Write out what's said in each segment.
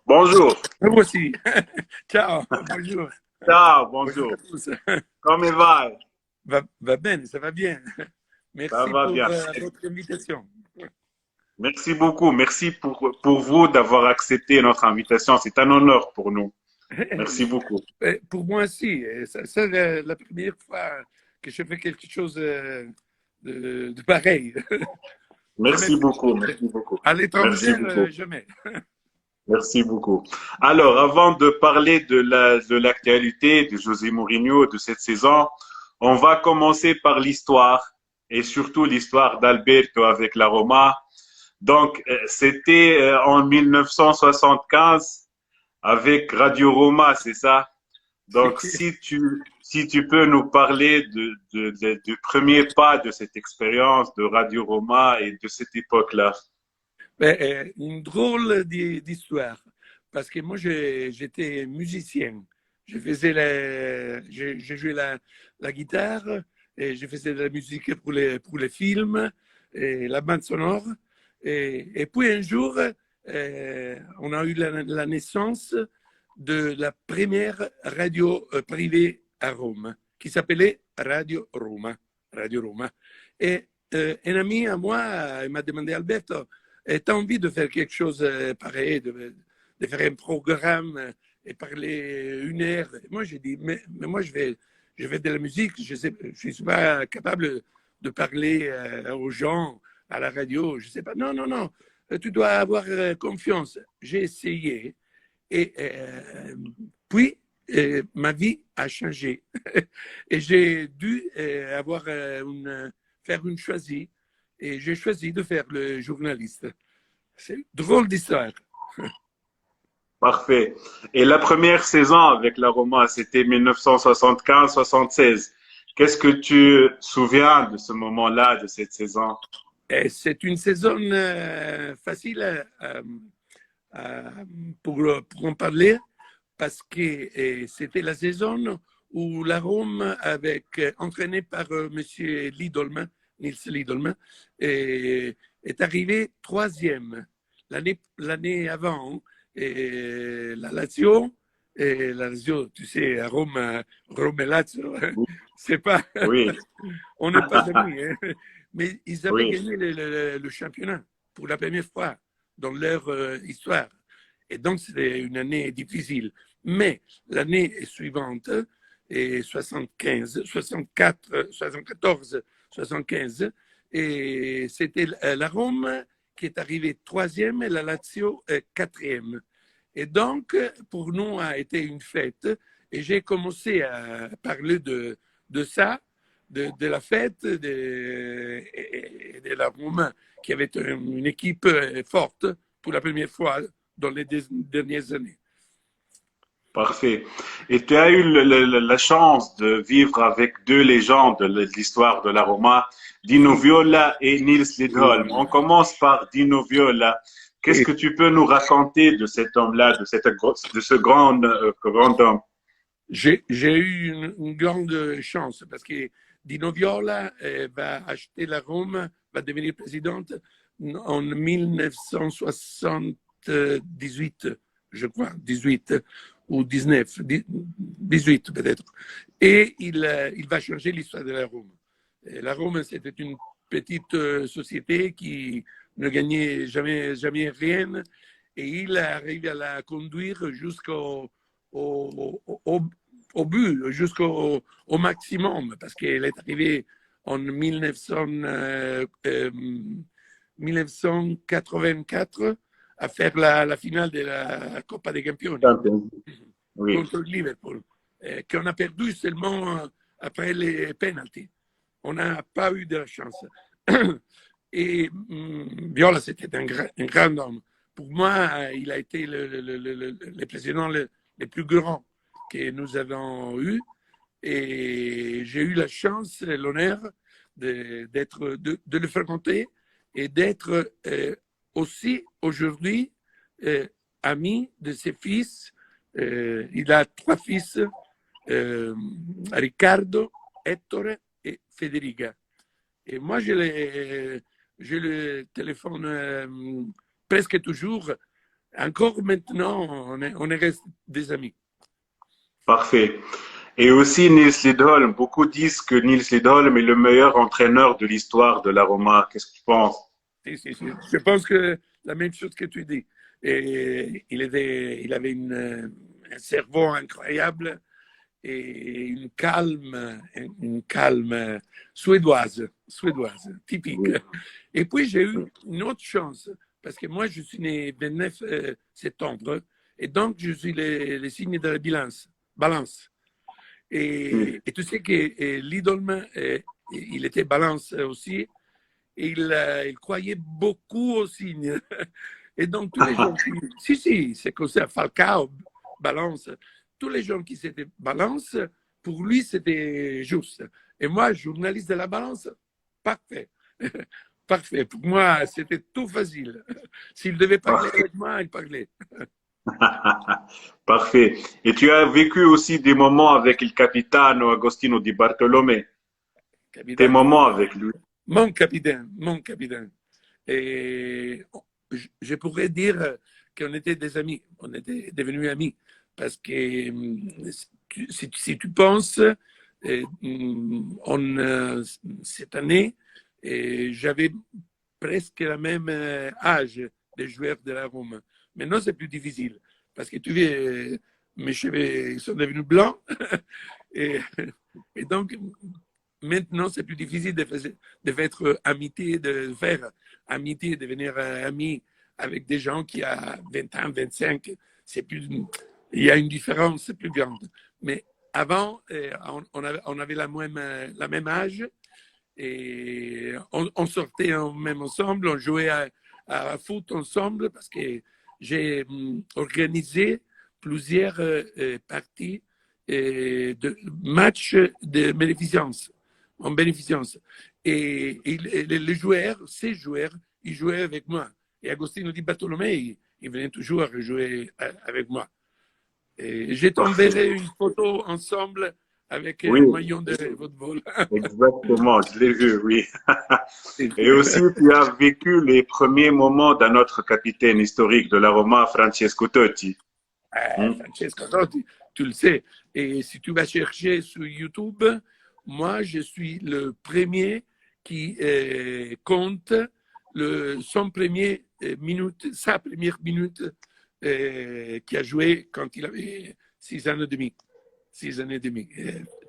Bonjour. Me voici. Ciao, bonjour. Ciao, Bonjour à bonjour. tous. Come vai? Va bien, ça va bien. Ça Merci va pour bien. votre invitation. Merci beaucoup. Merci pour vous d'avoir accepté notre invitation. C'est un honneur pour nous. Merci beaucoup. Pour moi aussi, c'est la première fois que je fais quelque chose de pareil. Jamais Merci beaucoup. fait. Merci beaucoup. À Merci l'étranger, beaucoup. jamais. Merci beaucoup. Alors, avant de parler de l'actualité de José Mourinho de cette saison, on va commencer par l'histoire et surtout l'histoire d'Alberto avec la Roma. Donc, c'était en 1975 avec Radio Roma, c'est ça? Donc, si tu peux nous parler du premier pas de cette expérience de Radio Roma et de cette époque-là. Une drôle d'histoire, parce que moi, j'étais musicien. Je jouais la guitare et je faisais de la musique pour les films et la bande sonore. Et puis un jour, on a eu la naissance de la première radio privée à Rome, qui s'appelait Radio Roma. Radio Roma. Et un ami à moi il m'a demandé, Alberto, tu as envie de faire quelque chose pareil, de faire un programme et parler une heure. Et moi, j'ai dit, mais moi, je fais de la musique, je ne suis pas capable de parler aux gens à la radio, je ne sais pas. Non, non, non, tu dois avoir confiance. J'ai essayé et puis ma vie a changé et j'ai dû faire une choisie et j'ai choisi de faire le journaliste. C'est une drôle d'histoire. Parfait. Et la première saison avec la Roma, c'était 1975-76. Qu'est-ce que tu te souviens de ce moment-là, de cette saison? Et c'est une saison facile pour en parler parce que c'était la saison où la Rome, entraînée par M. Lidolman, Nils Lidolman, est arrivé troisième. L'année avant, la Lazio, tu sais, à Rome, Rome et Lazio, c'est pas, Oui, on n'est pas amis, hein. Mais ils avaient oui, gagné le championnat pour la première fois dans leur histoire. Et donc, c'était une année difficile. Mais l'année suivante, et 75, 64, 74, 75, et c'était la Rome qui est arrivée troisième et la Lazio quatrième. Et donc, pour nous, a été une fête. Et j'ai commencé à parler de ça, de la fête de la Rome, qui avait une équipe forte pour la première fois dans les dernières années. parfait. Et tu as eu la chance de vivre avec deux légendes de l'histoire de la Roma, Dino Si. Viola et Nils Lidholm. On commence par Dino Viola. Qu'est-ce Et que tu peux nous raconter de cet homme-là, de ce grand homme? j'ai eu une grande chance parce que Dino Viola va acheter la Rome, va devenir présidente en 1978, je crois, 18 ou 19, 18 peut-être. Et il va changer l'histoire de la Rome. Et la Rome, c'était une petite société qui ne gagnait jamais rien et il arrive à la conduire au, au but, au maximum, parce qu'elle est arrivée en 1984 à faire la finale de la Coppa dei Campioni Oui, contre Liverpool, qu'on a perdu seulement après les penalties. On n'a pas eu de la chance. Et Viola, c'était un grand homme. Pour moi, il a été le président le plus grand que nous avons eu. Et j'ai eu la chance et l'honneur de le fréquenter et d'être aussi aujourd'hui ami de ses fils. Il a trois fils, euh, Riccardo, Ettore et Federica. Et moi, je le téléphone presque toujours encore maintenant, on est resté des amis. Parfait. Et aussi Nils Lidholm. Beaucoup disent que Nils Lidholm est le meilleur entraîneur de l'histoire de la Roma. Qu'est-ce que tu penses? Si. Je pense que la même chose que tu dis. Et il avait un cerveau incroyable et une calme suédoise, typique. Oui. Et puis j'ai eu une autre chance, parce que moi je suis né le 29 septembre, et donc je suis le signe de la balance. Et tu sais que Lidolme, il était balance aussi, et il croyait beaucoup aux signes. Et donc, tous les gens qui. Si, c'est comme ça. Falcao, balance. Tous les gens qui s'étaient balance, pour lui, c'était juste. Et moi, journaliste de la balance, parfait. Parfait. Pour moi, c'était tout facile. S'il devait parler Parfait. avec moi, il parlait. Parfait. Et tu as vécu aussi des moments avec le capitano Agostino Di Bartolomé. Tes Capitaine, moments avec lui. mon capitaine. Et je pourrais dire qu'on était des amis, on était devenus amis. Parce que si tu penses, cette année, j'avais presque le même âge des joueurs de la Rome. Maintenant, c'est plus difficile. Parce que tu vois, mes cheveux sont devenus blancs. et, et donc, maintenant, c'est plus difficile de faire amitié, de devenir ami avec des gens qui ont 20 ans, 25. C'est plus, il y a une différence plus grande. Mais avant, on avait la même âge et on sortait même ensemble, on jouait à foot ensemble parce que j'ai organisé plusieurs parties de matchs de bénéficence, en bénéficence. Et les joueurs, ces joueurs, ils jouaient avec moi. Et Agostino Di Bartolomei, il venait toujours jouer avec moi. Et je Parfait. t'enverrai une photo ensemble avec Oui, le maillot de football. exactement. Je l'ai vu, oui. Et aussi, tu as vécu les premiers moments d'un autre capitaine historique de la Roma, Francesco Totti. Hmm? Francesco Totti, tu le sais. Et si tu vas chercher sur YouTube, moi, je suis le premier qui compte son premier minute, sa première minute qui a joué quand il avait 6 ans et demi. 6 ans et demi,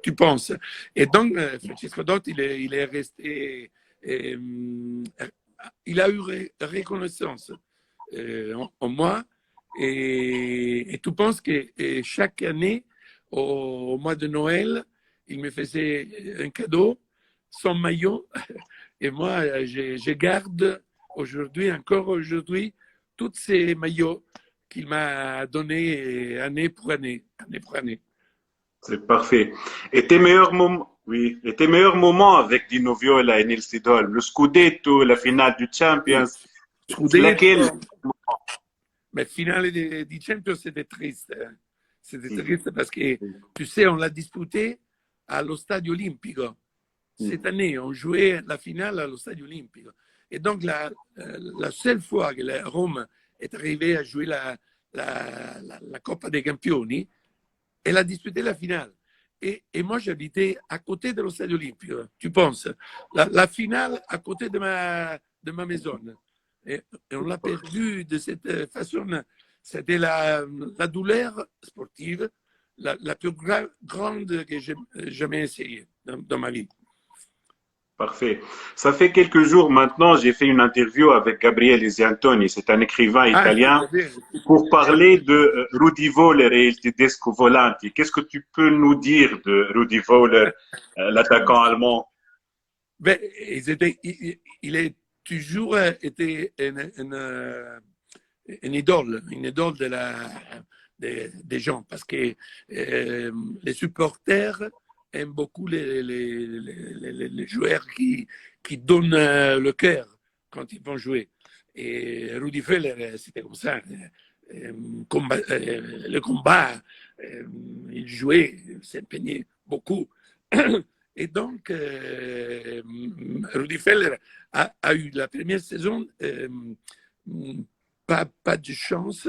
tu penses. Et donc, Francesco Totti, il est resté, il a eu reconnaissance en moi. Et tu penses que chaque année, au mois de Noël, il me faisait un cadeau, son maillot. Et moi, je garde encore aujourd'hui, tous ces maillots qu'il m'a donnés année pour année, année pour année. C'est parfait. Et tes meilleurs moments, oui, et tes meilleurs moments avec Dino Viola et Nils Lidholm, le Scudetto, la finale du Champions, c'est laquelle? Scudetto, mais finale di Champions, c'était triste. C'était triste parce que, tu sais, on l'a disputé allo Stadio Olimpico. Cette année, on jouait la finale allo Stadio Olimpico. Et donc, la seule fois que la Rome est arrivée à jouer la Coppa dei Campioni, elle a disputé la finale. Et moi, j'habitais à côté de Stadio Olimpico. Tu penses, la finale à côté de ma maison. Et on l'a perdu de cette façon. C'était la douleur sportive la plus grande que j'ai jamais essayée dans ma vie. Parfait. Ça fait quelques jours maintenant, j'ai fait une interview avec Gabriele Ziantoni, c'est un écrivain Ah, je italien, savais. pour parler de Rudi Voller et il Tedesco Volanti. Qu'est-ce que tu peux nous dire de Rudi Voller, l'attaquant allemand? Ben, il est toujours été une idole des gens parce que les supporters aiment beaucoup les joueurs qui donnent le cœur quand ils vont jouer. Et Rudi Völler, c'était comme ça. Le combat, il jouait, il s'impliquait beaucoup. Et donc, Rudi Völler a eu la première saison pas de chance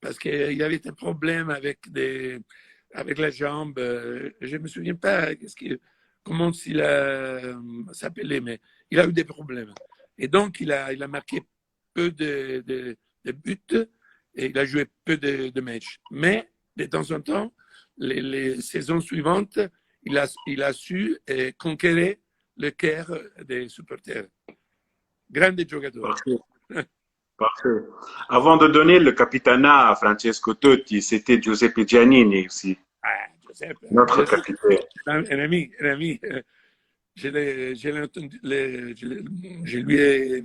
parce qu'il avait un problème avec la jambe. Je ne me souviens pas comment il s'appelait, mais il a eu des problèmes. Et donc, il a marqué peu de buts et il a joué peu de matchs. Mais de temps en temps, les saisons suivantes, il a su conquérir le cœur des supporters. Grande giocatore. Parfait. Parfait. Avant de donner le capitanat à Francesco Totti, c'était Giuseppe Giannini aussi, Ah, Giuseppe, notre Giuseppe, capitaine. un ami, un ami. Je lui ai,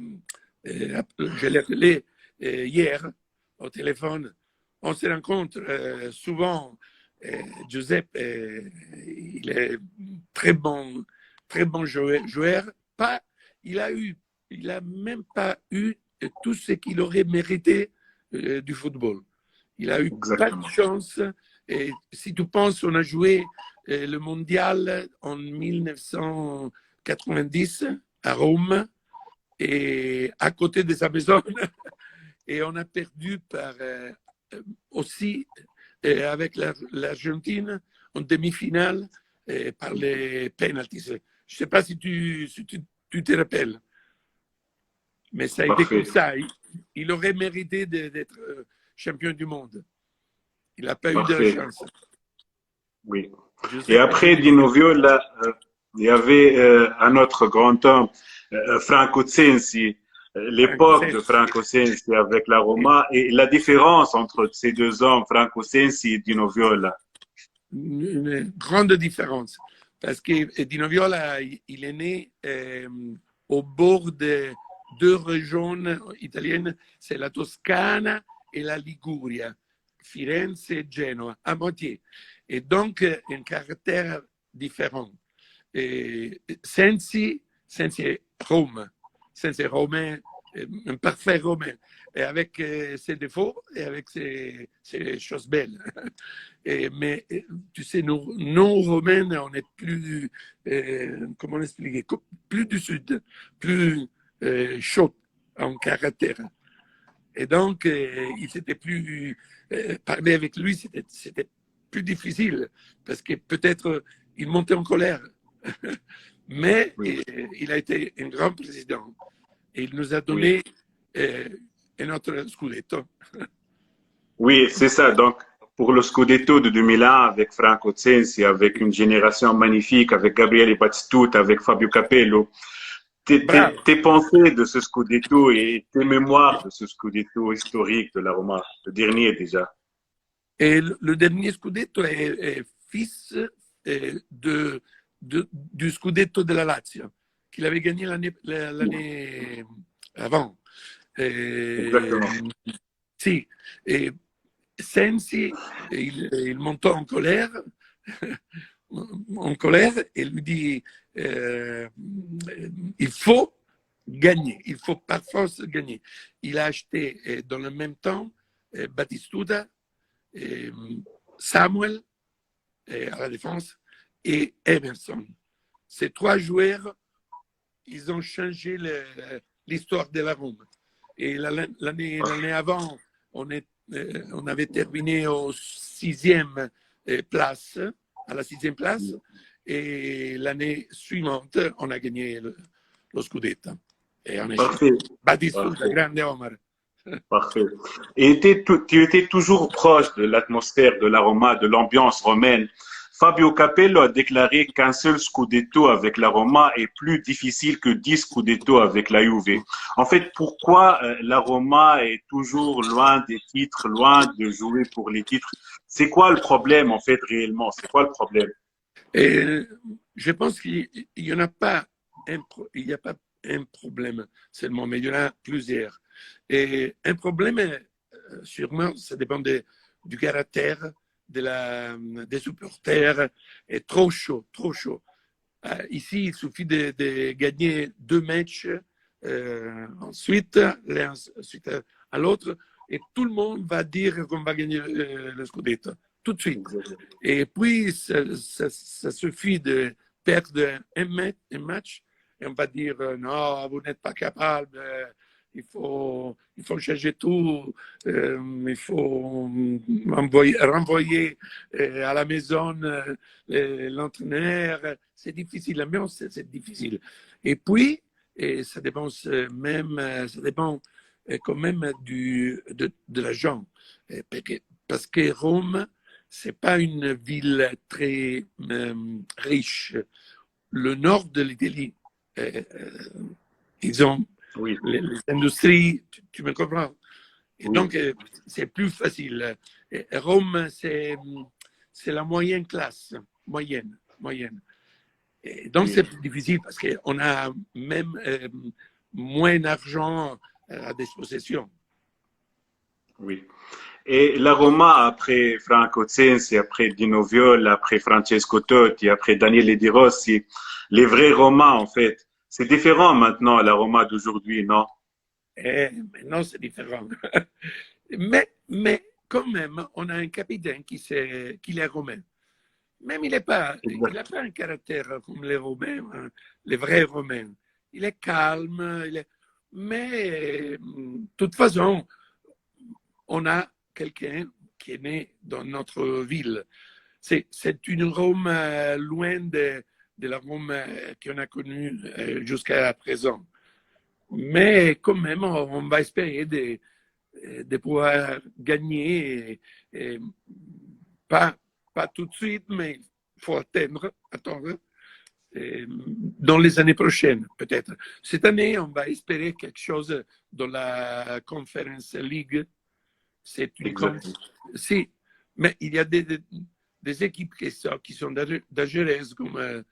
je l'ai appelé hier au téléphone. On se rencontre souvent. Giuseppe, il est très bon joueur. Pas, il a même pas eu tout ce qu'il aurait mérité du football. Il a eu pas de Exactement. chance. Et si tu penses, on a joué le mondial en 1990 à Rome et à côté de sa maison. Et on a perdu aussi avec l'Argentine en demi-finale par les penalties. Je ne sais pas si tu te rappelles, mais ça a été comme Parfait. ça. Il aurait mérité d'être champion du monde. Il n'a pas eu de Parfait. chance. Oui. Et Giuseppe après Giannini. Dino Viola, il y avait un autre grand homme, Franco Sensi, l'époque de Franco Sensi avec la Roma et la différence entre ces deux hommes, Franco Sensi et Dino Viola. Une grande différence. Parce que Dino Viola, il est né au bord de deux régions italiennes, c'est la Toscana et la Liguria, Firenze et Genoa, à moitié. Et donc, un caractère différent. Et Sensi est Rome. Sensi est romain, un parfait romain, et avec ses défauts et avec ses choses belles. Mais tu sais, nous Romains, on est plus, comment expliquer, plus du sud, plus chaud en caractère. Et donc, il s'était plus parler avec lui, c'était plus difficile parce que peut-être il montait en colère. Mais Oui. il a été un grand président et il nous a Oui. donné un autre scudetto. Oui, c'est ça. Donc, pour le Scudetto de 2001 avec Franco Sensi, avec une génération magnifique, avec Gabriele Batistuta, avec Fabio Capello, Bravo. tes pensées de ce Scudetto et tes mémoires de ce Scudetto historique de la Roma, le dernier déjà. Et le dernier scudetto est fils du scudetto de la Lazio, qu'il avait gagné l'année avant. Et, Exactement. si, et Sensi, il monte en colère et lui dit il faut gagner, il faut par force gagner. Il a acheté dans le même temps Batistuta, Samuel à la défense et Emerson. Ces trois joueurs, ils ont changé l'histoire de la Rome. Et l'année avant, on avait terminé au à la sixième place. Et l'année suivante, on a gagné le Scudetto. Et on est Parfait. Batistuta, Parfait. grande Omar. Parfait. Et tu étais toujours proche de l'atmosphère de la Roma, de l'ambiance romaine. Fabio Capello a déclaré qu'un seul scudetto avec la Roma est plus difficile que 10 scudetto avec la Juve. En fait, pourquoi la Roma est toujours loin des titres, loin de jouer pour les titres? C'est quoi le problème, en fait, réellement? C'est quoi le problème? Et je pense qu'il n'y en a pas il n'y a pas un problème seulement, mais il y en a plusieurs. Et un problème, sûrement, ça dépend du caractère des supporters. Est trop chaud, trop chaud. Ici, il suffit de gagner deux matchs ensuite, l'un suite à l'autre, et tout le monde va dire qu'on va gagner le Scudetto, tout de suite. Et puis, ça suffit de perdre un match et on va dire non, vous n'êtes pas capable, il faut changer tout, il faut renvoyer à la maison l'entraîneur. C'est difficile, l'ambiance, c'est difficile. Et puis, ça dépend ça dépend quand même de l'argent. Parce que Rome, c'est pas une ville très riche. Le nord de l'Italie, ils ont Oui, les industries, tu me comprends? Et oui, donc, c'est plus facile. Rome, c'est la moyenne classe, moyenne. Et donc, oui, c'est plus difficile parce qu'on a même moins d'argent à disposition. oui. Et la Roma, après Franco Zenzi, après Dino Viola, après Francesco Totti, après Daniele Di Rossi, les vrais Romains, en fait, c'est différent maintenant, la Roma d'aujourd'hui, non? Et maintenant, c'est différent. Mais quand même, on a un capitaine qui est romain. Même il n'a Exact. pas un caractère comme les Romains, hein, les vrais Romains. Il est calme, mais de toute façon, on a quelqu'un qui est né dans notre ville. C'est une Rome loin de la Rome qu'on a connue jusqu'à présent. Mais quand même, on va espérer de pouvoir gagner, pas, pas tout de suite, mais il faut attendre dans les années prochaines, peut-être. Cette année, on va espérer quelque chose dans la Conference League. C'est une Exactement. si, mais il y a des équipes qui sont dangereuses comme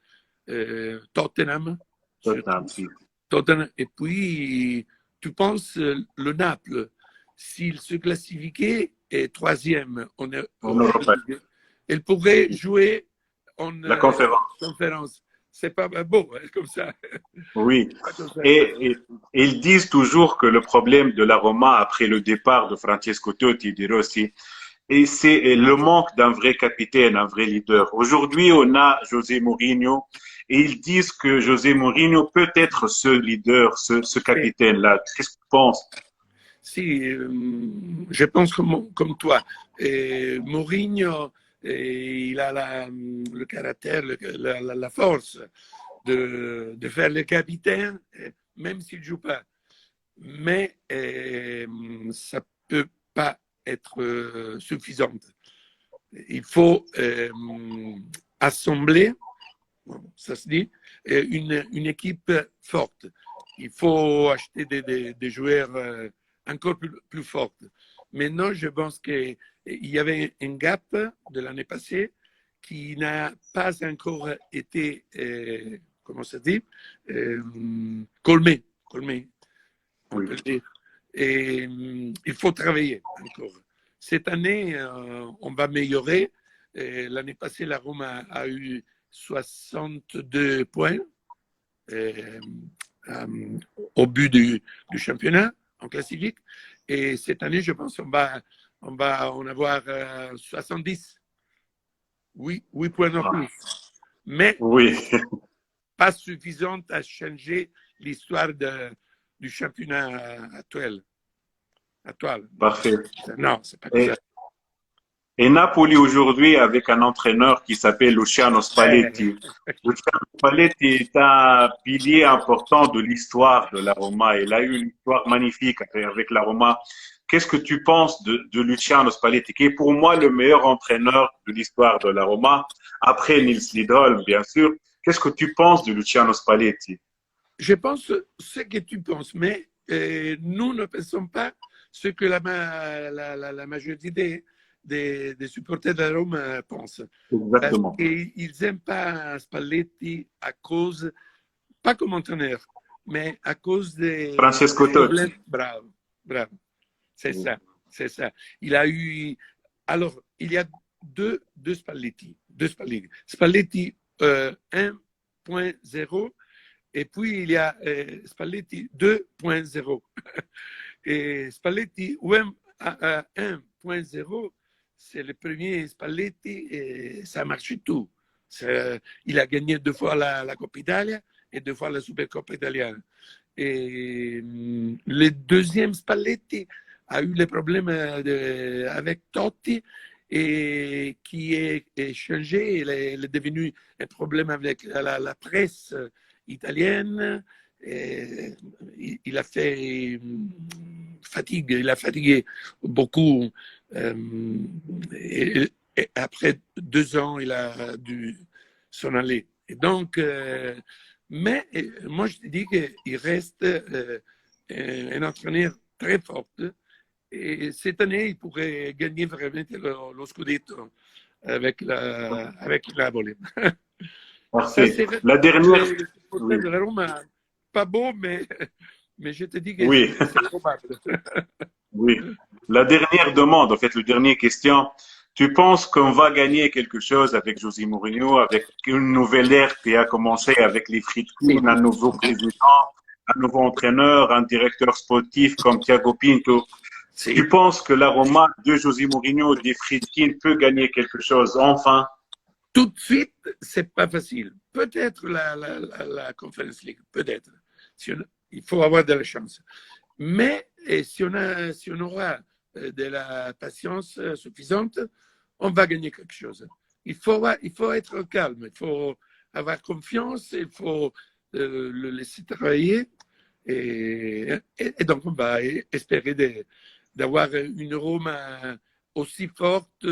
Tottenham, Tottenham, surtout. si. Tottenham. Et puis, tu penses le Naples, s'il se classifiait et troisième en En Europa Europe, League, il pourrait jouer en la conférence. conférence. C'est pas beau hein, comme ça. Oui. Pas comme ça. Et ils disent toujours que le problème de la Roma après le départ de Francesco Totti et de Rossi, et c'est le manque d'un vrai capitaine, un vrai leader. Aujourd'hui, on a José Mourinho et ils disent que José Mourinho peut être ce leader, ce Et capitaine-là. Qu'est-ce que tu penses? si, je pense comme toi. Et Mourinho, il a le caractère, la force de faire le capitaine, même s'il ne joue pas. Mais ça ne peut pas être suffisant. Il faut assembler, ça se dit, une équipe forte. Il faut acheter des joueurs encore plus forts. Maintenant, je pense qu'il y avait un gap de l'année passée qui n'a pas encore été, comment ça dit, colmé, on Oui. peut le dire. Et il faut travailler encore. Cette année, on va améliorer. L'année passée, la Rome a eu 62 points euh, au but du championnat en classique. Et cette année, je pense qu'on va en avoir 70. Oui, 8 points en Ah, plus. Mais oui, pas suffisante à changer l'histoire du championnat actuel. parfait. Non, c'est pas comme ça. Et, et Napoli aujourd'hui avec un entraîneur qui s'appelle Luciano Spalletti. Luciano Spalletti est un pilier important de l'histoire de la Roma. Il a eu une histoire magnifique avec la Roma. Qu'est-ce que tu penses de Luciano Spalletti, qui est pour moi le meilleur entraîneur de l'histoire de la Roma, après Nils Lidholm, bien sûr. Qu'est-ce que tu penses de Luciano Spalletti? Je pense ce que tu penses, mais nous ne pensons pas ce que la majorité des supporters de la Rome pensent. Parce Exactement. qu'ils n'aiment pas Spalletti à cause, pas comme entraîneur, mais à cause Francesco des problèmes. Totti. Bravo, bravo. C'est ça, c'est ça. Il a eu. Alors, il y a deux Spalletti. Spalletti 1.0 et puis il y a Spalletti 2.0. Et Spalletti 1.0, c'est le premier Spalletti et ça marche tout. Il a gagné 2 fois la Coppa Italia et 2 fois la Supercoppa italienne. Et le deuxième Spalletti a eu les problèmes avec Totti et qui est changé. Il est devenu un problème avec la presse italienne. Et il a fait fatigue, il a fatigué beaucoup. Et après 2 ans, il a dû s'en aller. Et donc, mais moi, je te dis qu'il reste un entraîneur très fort. Et cette année, il pourrait gagner vraiment le Scudetto avec la Napoli. Parfait. La dernière, oui, De la Roma, pas beau, mais je te dis que oui, c'est probable. oui. La dernière demande, en fait, la dernière question. Tu penses qu'on va gagner quelque chose avec José Mourinho, avec une nouvelle ère qui a commencé avec les Friedkin, un nouveau président, un nouveau entraîneur, un directeur sportif comme Thiago Pinto? Si. Tu penses que la Roma de José Mourinho, des Friedkin, peut gagner quelque chose enfin? Tout de suite, c'est pas facile. Peut-être la Conference League, peut-être. Il faut avoir de la chance. Mais si on aura de la patience suffisante, on va gagner quelque chose. Il faut être calme, il faut avoir confiance, il faut le laisser travailler. Et donc, on va espérer d'avoir une Rome aussi forte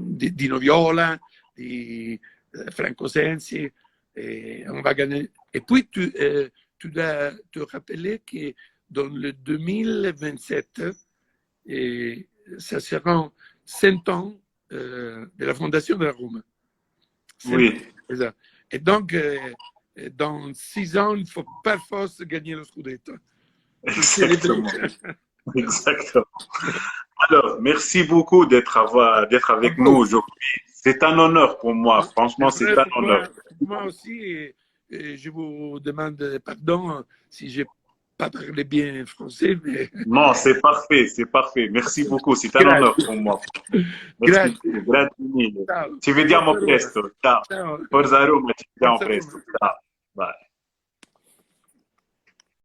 di Noviola, di Franco Sensi. Et on va gagner. Et puis, tu dois te rappeler que dans le 2027, et ça sera 100 ans de la fondation de la Rome. Oui. Et donc, dans 6 ans, il ne faut pas force gagner le Scudetto. Exactement. Exactement. Alors, merci beaucoup d'être avec nous aujourd'hui. C'est un honneur pour moi. Franchement, c'est un honneur. Moi aussi, et je vous demande pardon si je n'ai pas parlé bien français. Mais... Non, c'est parfait, c'est parfait. Merci beaucoup, c'est un honneur pour moi. Merci beaucoup. Grazie mille. Ci vediamo presto. Ciao. Forza Roma, ci vediamo presto. Ciao. Bye.